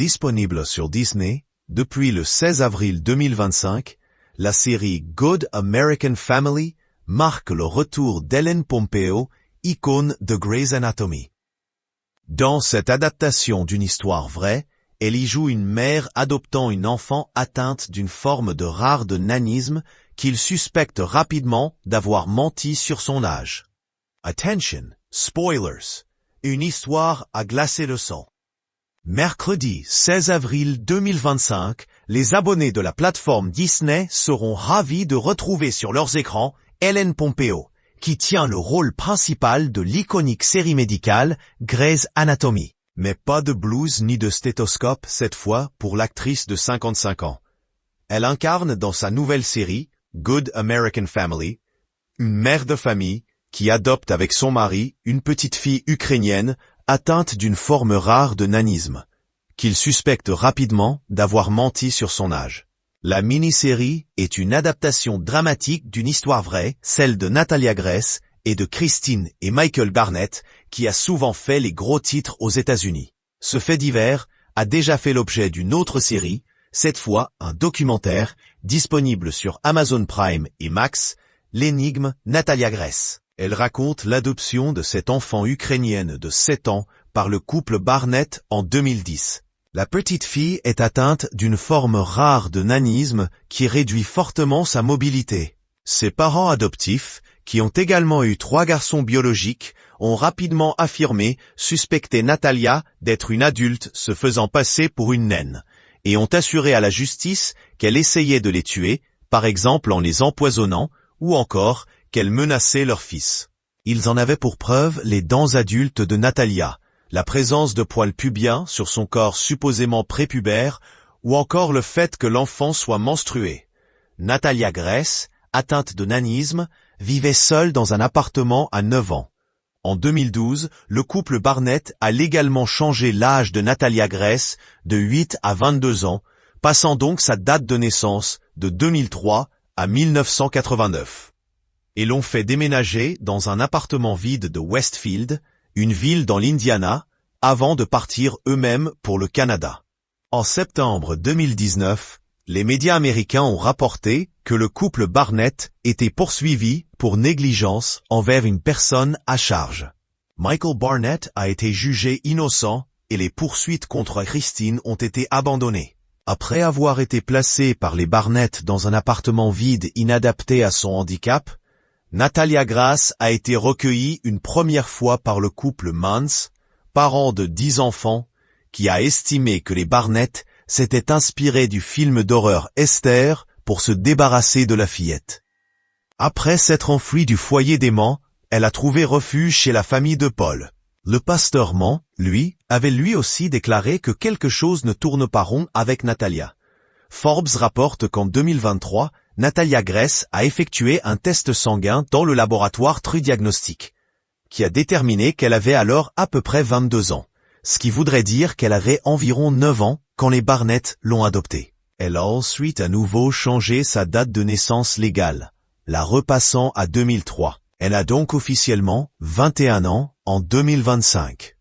Disponible sur Disney, depuis le 16 avril 2025, la série Good American Family marque le retour d'Ellen Pompeo, icône de Grey's Anatomy. Dans cette adaptation d'une histoire vraie, elle y joue une mère adoptant une enfant atteinte d'une forme de rare de nanisme qu'il suspecte rapidement d'avoir menti sur son âge. Attention, spoilers! Une histoire à glacer le sang. Mercredi 16 avril 2025, les abonnés de la plateforme Disney seront ravis de retrouver sur leurs écrans Ellen Pompeo, qui tient le rôle principal de l'iconique série médicale Grey's Anatomy. Mais pas de blues ni de stéthoscope cette fois pour l'actrice de 55 ans. Elle incarne dans sa nouvelle série, Good American Family, une mère de famille qui adopte avec son mari une petite fille ukrainienne atteinte d'une forme rare de nanisme, qu'il suspecte rapidement d'avoir menti sur son âge. La mini-série est une adaptation dramatique d'une histoire vraie, celle de Natalia Grace et de Christine et Michael Barnett, qui a souvent fait les gros titres aux États-Unis. Ce fait divers a déjà fait l'objet d'une autre série, cette fois un documentaire, disponible sur Amazon Prime et Max, L'énigme Natalia Grace. Elle raconte l'adoption de cette enfant ukrainienne de 7 ans par le couple Barnett en 2010. La petite fille est atteinte d'une forme rare de nanisme qui réduit fortement sa mobilité. Ses parents adoptifs, qui ont également eu 3 garçons biologiques, ont rapidement affirmé suspecter Natalia d'être une adulte se faisant passer pour une naine, et ont assuré à la justice qu'elle essayait de les tuer, par exemple en les empoisonnant, ou encore qu'elle menaçait leur fils. Ils en avaient pour preuve les dents adultes de Natalia, la présence de poils pubiens sur son corps supposément prépubère, ou encore le fait que l'enfant soit menstrué. Natalia Grace, atteinte de nanisme, vivait seule dans un appartement à 9 ans. En 2012, le couple Barnett a légalement changé l'âge de Natalia Grace de 8 à 22 ans, passant donc sa date de naissance de 2003 à 1989. Et l'ont fait déménager dans un appartement vide de Westfield, une ville dans l'Indiana, avant de partir eux-mêmes pour le Canada. En septembre 2019, les médias américains ont rapporté que le couple Barnett était poursuivi pour négligence envers une personne à charge. Michael Barnett a été jugé innocent et les poursuites contre Christine ont été abandonnées. Après avoir été placé par les Barnett dans un appartement vide inadapté à son handicap, Natalia Grace a été recueillie une première fois par le couple Mans, parent de 10 enfants, qui a estimé que les Barnett s'étaient inspirés du film d'horreur Esther pour se débarrasser de la fillette. Après s'être enfuie du foyer d'aimants, elle a trouvé refuge chez la famille de Paul. Le pasteur Mann, lui, avait lui aussi déclaré que quelque chose ne tourne pas rond avec Natalia. Forbes rapporte qu'en 2023, Natalia Grace a effectué un test sanguin dans le laboratoire TruDiagnostic, qui a déterminé qu'elle avait alors à peu près 22 ans, ce qui voudrait dire qu'elle avait environ 9 ans quand les Barnett l'ont adoptée. Elle a ensuite à nouveau changé sa date de naissance légale, la repassant à 2003. Elle a donc officiellement 21 ans en 2025.